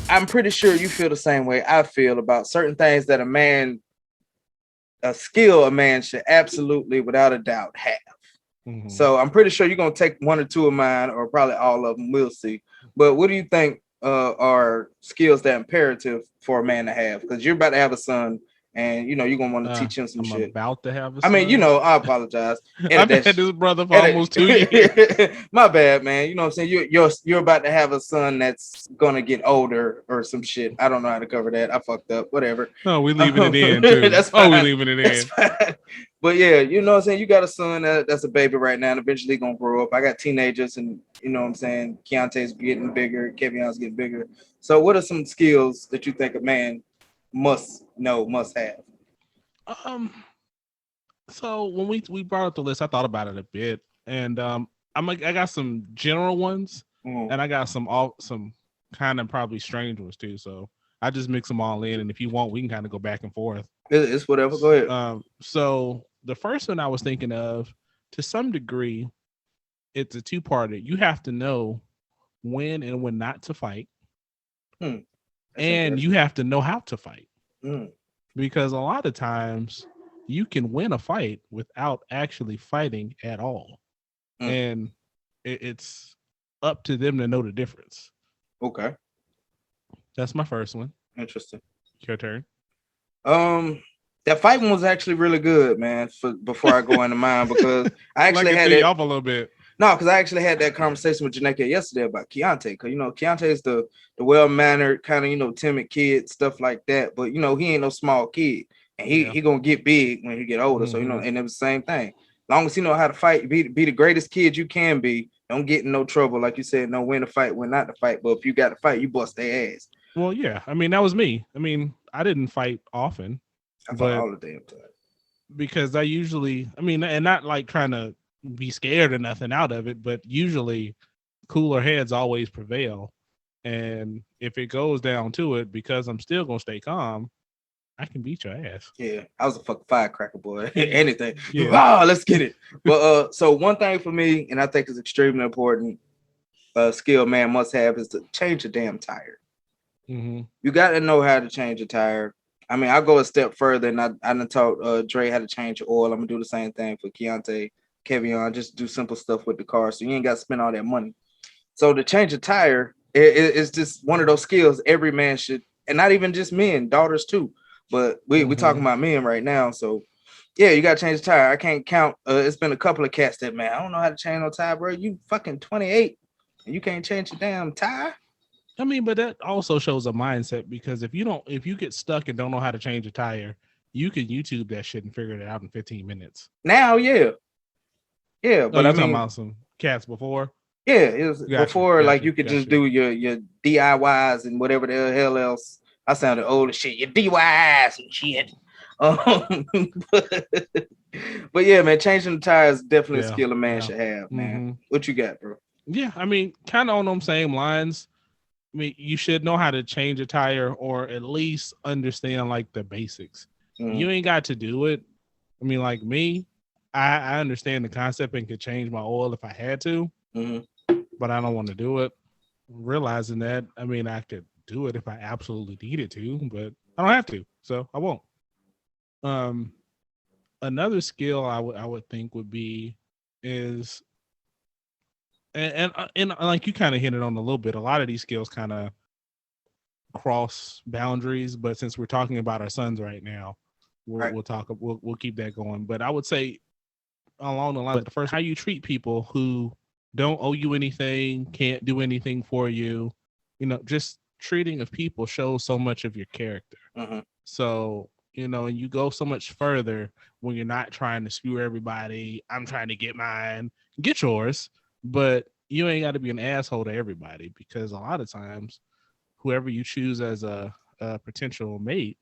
I'm pretty sure you feel the same way I feel about certain things that a skill a man should absolutely, without a doubt, have. Mm-hmm. So I'm pretty sure you're gonna take one or two of mine, or probably all of them. We'll see. But what do you think are skills that imperative for a man to have? Because you're about to have a son, and you're gonna want to teach him some I'm shit. about to have a I mean, son. I apologize. I've Edit been that. had this brother for Edit. almost 2 years. My bad, man. You know what I'm saying? You're about to have a son that's gonna get older or some shit. I don't know how to cover that. I fucked up. Whatever. No, we leaving it in too. That's Oh, we fine. leaving it That's in. fine. But yeah, you know what I'm saying? You got a son that's a baby right now and eventually gonna grow up. I got teenagers, and you know what I'm saying? Keontae's getting bigger, Kevion's getting bigger. So what are some skills that you think a man must know, must have? Um, so when we brought up the list, I thought about it a bit, and I got some general ones, Mm. and I got some kind of probably strange ones too. So I just mix them all in, and if you want, we can kind of go back and forth. It's whatever. Go ahead. So the first one I was thinking of, to some degree, it's a two-parter. You have to know when and when not to fight, and you have to know how to fight. Because a lot of times you can win a fight without actually fighting at all. And it's up to them to know the difference. Okay. That's my first one. Interesting. Your turn. That fight one was actually really good, man. Before I go into mine, because I actually had it off a little bit. No, because I actually had that conversation with Janeka yesterday about Keontae. Because Keontae is the well-mannered, kind of timid kid, stuff like that. But he ain't no small kid, and he gonna get big when he get older. So and it was the same thing. As long as he know how to fight, be the greatest kid you can be. Don't get in no trouble, like you said. Know when to fight, when not to fight. But if you got to fight, you bust their ass. Well, yeah. I mean, that was me. I mean, I didn't fight often. I fought all the damn time. Because I usually, and not like trying to be scared or nothing out of it, but usually cooler heads always prevail. And if it goes down to it, because I'm still gonna stay calm, I can beat your ass. Yeah, I was a fucking firecracker, boy. Anything. Yeah. Let's get it. But so one thing for me, and I think is extremely important, skill man must have, is to change a damn tire. You got to know how to change a tire. I mean, I'll go a step further, and I done taught Dre how to change your oil. I'm gonna do the same thing for Keontae, Kevion. Just do simple stuff with the car, so you ain't got to spend all that money. So to change a tire is just one of those skills every man should, and not even just men, daughters too. But we talking about men right now, so yeah, you got to change the tire. I can't count. It's been a couple of cats that, man, I don't know how to change no tire, bro. You fucking 28, and you can't change your damn tire. I mean, but that also shows a mindset, because if you get stuck and don't know how to change a tire, you can YouTube that shit and figure it out in 15 minutes. Now, yeah. But I mean, talking about some cats before. Yeah, it was before, like you could just do your DIYs and whatever the hell else. I sounded old as shit. Your DIYs and shit. But yeah, man, changing the tires is definitely a skill a man should have, man. What you got, bro? Yeah, I mean, kind of on them same lines. I mean, you should know how to change a tire, or at least understand like the basics. You ain't got to do it. I mean, like me, I understand the concept and could change my oil if I had to, but I don't want to do it. Realizing that, I mean, I could do it if I absolutely needed to, but I don't have to, so I won't. Another skill I would think would be is, and like you kind of hit it on a little bit. A lot of these skills kind of cross boundaries, but since we're talking about our sons right now, we'll keep that going. But I would say along the line, the first, how you treat people who don't owe you anything, can't do anything for you. Just treating of people shows so much of your character. So, and you go so much further when you're not trying to spew everybody. I'm trying to get mine, get yours, but you ain't got to be an asshole to everybody, because a lot of times whoever you choose as a potential mate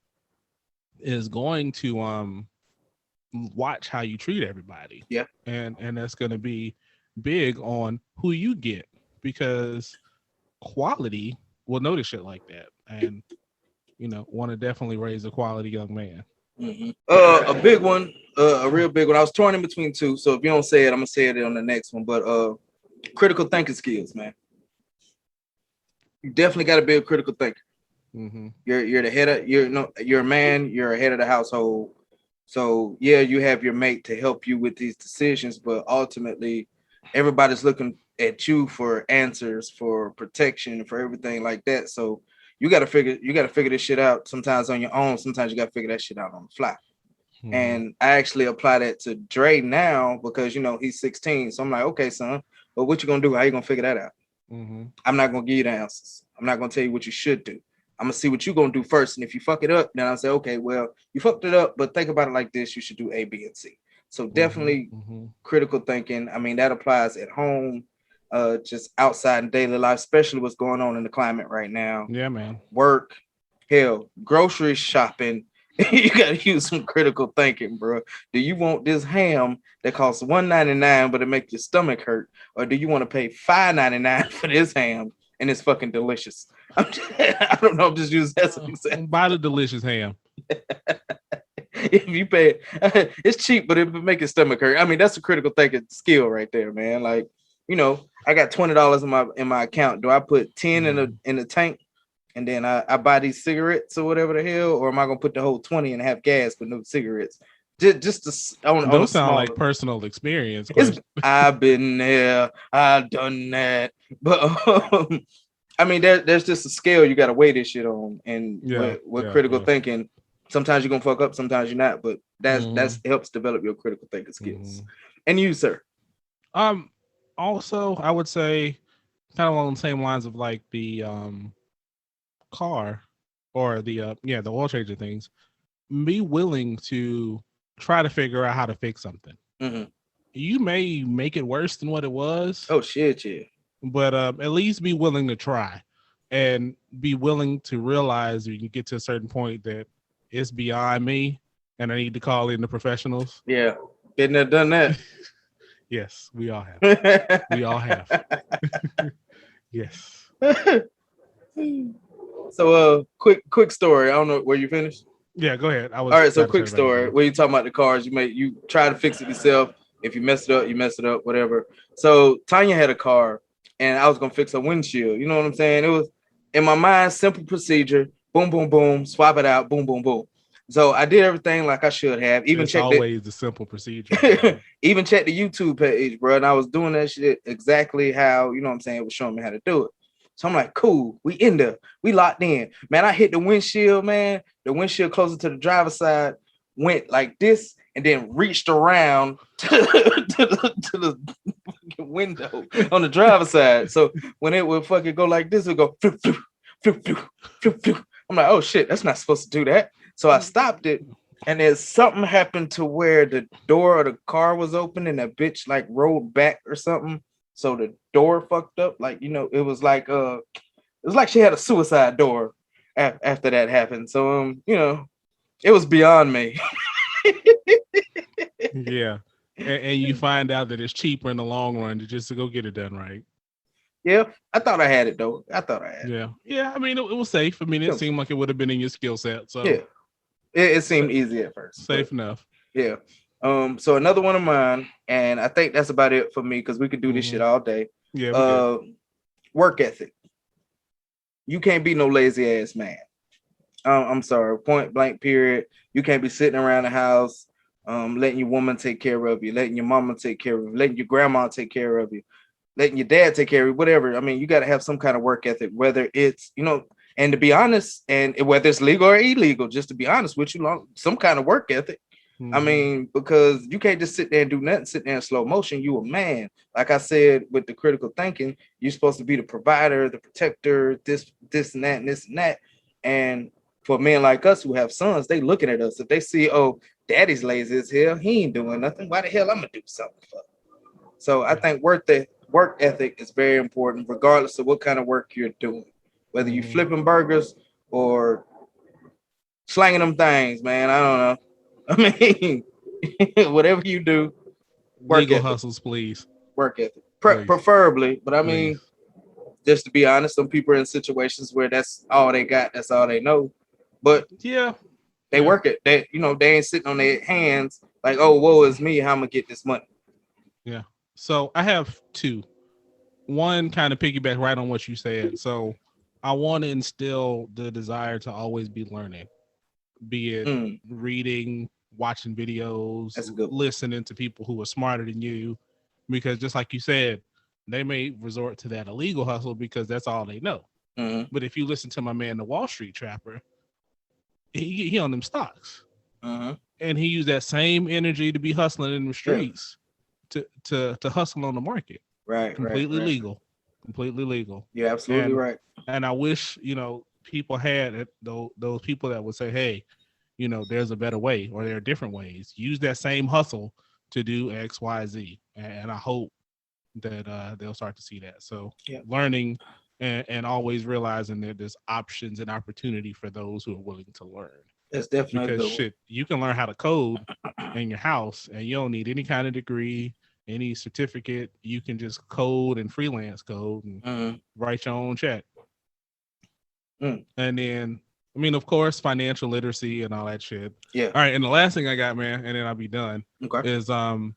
is going to watch how you treat everybody. Yeah. And that's going to be big on who you get, because quality will notice shit like that, and want to definitely raise a quality young man. A big one, a real big one. I was torn in between two, so if you don't say it, I'm gonna say it on the next one. But critical thinking skills, man. You definitely got to be a critical thinker. You're the head of you're a man, you're a head of the household. So yeah, you have your mate to help you with these decisions, but ultimately everybody's looking at you for answers, for protection, for everything like that. So you gotta figure this shit out sometimes on your own. Sometimes you gotta figure that shit out on the fly. And I actually apply that to Dre now because he's 16. So I'm like, okay, son, but what you gonna do? How you gonna figure that out? I'm not gonna give you the answers. I'm not gonna tell you what you should do. I'm gonna see what you're gonna do first. And if you fuck it up, then I'll say, okay, well, you fucked it up, but think about it like this: you should do A, B, and C. So definitely critical thinking. I mean, that applies at home, just outside in daily life, especially what's going on in the climate right now. Yeah, man. Work, hell, grocery shopping. You gotta use some critical thinking, bro. Do you want this ham that costs $1.99 but it make your stomach hurt, or do you want to pay $5.99 for this ham and it's fucking delicious? I don't know. I'm just using that as an example. Buy the delicious ham. If you pay, it's cheap, but it would make your stomach hurt. I mean, that's a critical thinking skill right there, man. Like, I got $20 in my account. Do I put 10 in the tank, and then I buy these cigarettes or whatever the hell, or am I gonna put the whole 20 and have gas but no cigarettes? Just those sound like personal experience. I've been there, I've done that, but I mean, there's just a scale you got to weigh this shit on, and with critical thinking, sometimes you're gonna fuck up, sometimes you're not, but that's helps develop your critical thinking skills. And you, sir? Also, I would say, kind of along the same lines of like the car or the oil changer things. Be willing to try to figure out how to fix something. You may make it worse than what it was. Oh shit, yeah. But at least be willing to try, and be willing to realize you can get to a certain point that it's beyond me and I need to call in the professionals. Yeah, been there, done that. Yes, we all have. We all have. Yes. So quick story. I don't know, were you finished? Yeah, go ahead. All right, so quick story. When you talking about the cars, you try to fix it yourself. If you mess it up, you mess it up, whatever. So Tanya had a car, and I was gonna fix her windshield. You know what I'm saying? It was in my mind, simple procedure. Boom, boom, boom. Swap it out. Boom, boom, boom. So I did everything like I should have. Even checked always the simple procedure. Even checked the YouTube page, bro. And I was doing that shit exactly how it was showing me how to do it. So I'm like, cool. We in there. We locked in. Man, I hit the windshield, man. The windshield closer to the driver's side went like this, and then reached around to the window on the driver's side. So when it would fucking go like this, it would go floop, floop, floop, floop, floop, floop. I'm like, oh shit, that's not supposed to do that. So I stopped it, and then something happened to where the door of the car was open, and that bitch like rolled back or something. So the door fucked up. Like, it was like she had a suicide door after that happened. So it was beyond me. Yeah. And you find out that it's cheaper in the long run to go get it done right. Yeah, I thought I had it though. I thought I had it. Yeah. I mean, it was safe. I mean, it seemed like it would have been in your skill set. So yeah, it seemed easy at first. Safe enough. Yeah. So another one of mine, and I think that's about it for me because we could do this shit all day. Yeah. Work ethic. You can't be no lazy ass man. I'm sorry. Point blank. Period. You can't be sitting around the house, letting your woman take care of you, letting your mama take care of you, letting your grandma take care of you, letting your dad take care of you, whatever. I mean, you got to have some kind of work ethic, whether it's, and to be honest, and whether it's legal or illegal, just to be honest with you, some kind of work ethic. I mean, because you can't just sit there and do nothing, sit there in slow motion. You a man. Like I said, with the critical thinking, you're supposed to be the provider, the protector, this and that, and this and that. And for men like us who have sons, they looking at us. If they see, oh, daddy's lazy as hell, he ain't doing nothing. Why the hell I'm gonna do something for? So I think work ethic is very important, regardless of what kind of work you're doing. Whether you flipping burgers or slanging them things, man. I don't know. I mean, whatever you do, legal hustles, please. Work ethic, preferably. But I mean, just to be honest, some people are in situations where that's all they got, that's all they know. But they work it. They ain't sitting on their hands like, oh, woe is me, how I'm gonna get this money. Yeah. So I have two. One kind of piggyback right on what you said. So I want to instill the desire to always be learning, be it reading, watching videos, listening to people who are smarter than you, because just like you said, they may resort to that illegal hustle because that's all they know. But if you listen to my man, the Wall Street Trapper, he on them stocks, and he used that same energy to be hustling in the streets to hustle on the market. Right, completely legal, completely legal. You're absolutely right. And I wish people had those people that would say, hey, there's a better way, or there are different ways. Use that same hustle to do X, Y, Z. And I hope that they'll start to see that. So learning and always realizing that there's options and opportunity for those who are willing to learn. That's definitely because you can learn how to code in your house, and you don't need any kind of degree, any certificate. You can just code and freelance code and write your own check. And then, I mean, of course, financial literacy and all that shit. Yeah. All right. And the last thing I got, man, and then I'll be done. Okay. Is and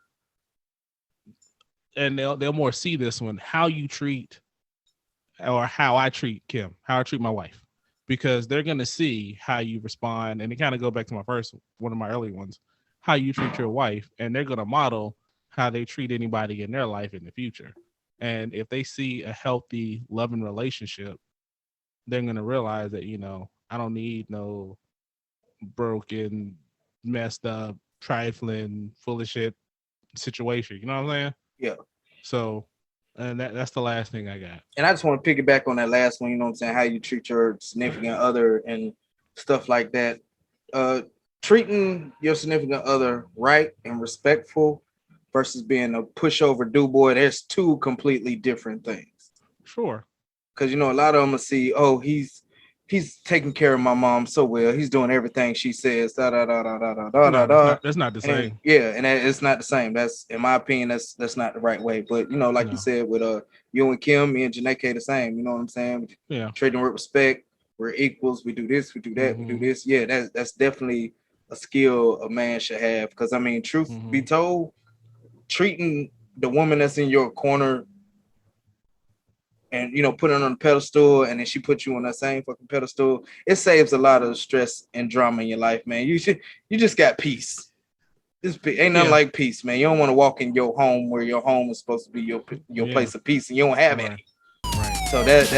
they'll more see this one, how you treat, or how I treat Kim, how I treat my wife, because they're gonna see how you respond, and it kind of go back to one of my early ones, how you treat your wife, and they're gonna model how they treat anybody in their life in the future. And if they see a healthy, loving relationship, they're gonna realize that I don't need no broken, messed up, trifling, full of shit situation. You know what I'm saying? Yeah. So, and that's the last thing I got. And I just want to piggyback on that last one. You know what I'm saying? How you treat your significant other and stuff like that. Treating your significant other right and respectful versus being a pushover do boy. There's two completely different things. Sure. Because a lot of them will see, oh, he's taking care of my mom so well. He's doing everything she says. Da da da da da da da da. That's not the same. And it's not the same. That's, in my opinion, that's not the right way. But you said with you and Kim, me and Janae the same. You know what I'm saying? Yeah. Treating with respect. We're equals. We do this. We do that. We do this. Yeah, that's definitely a skill a man should have. Because I mean, truth be told, treating the woman that's in your corner and put her on the pedestal, and then she puts you on that same fucking pedestal, it saves a lot of stress and drama in your life, man. You just got peace. Ain't nothing like peace, man. You don't want to walk in your home where your home is supposed to be your place of peace, and you don't have any. Right. So that's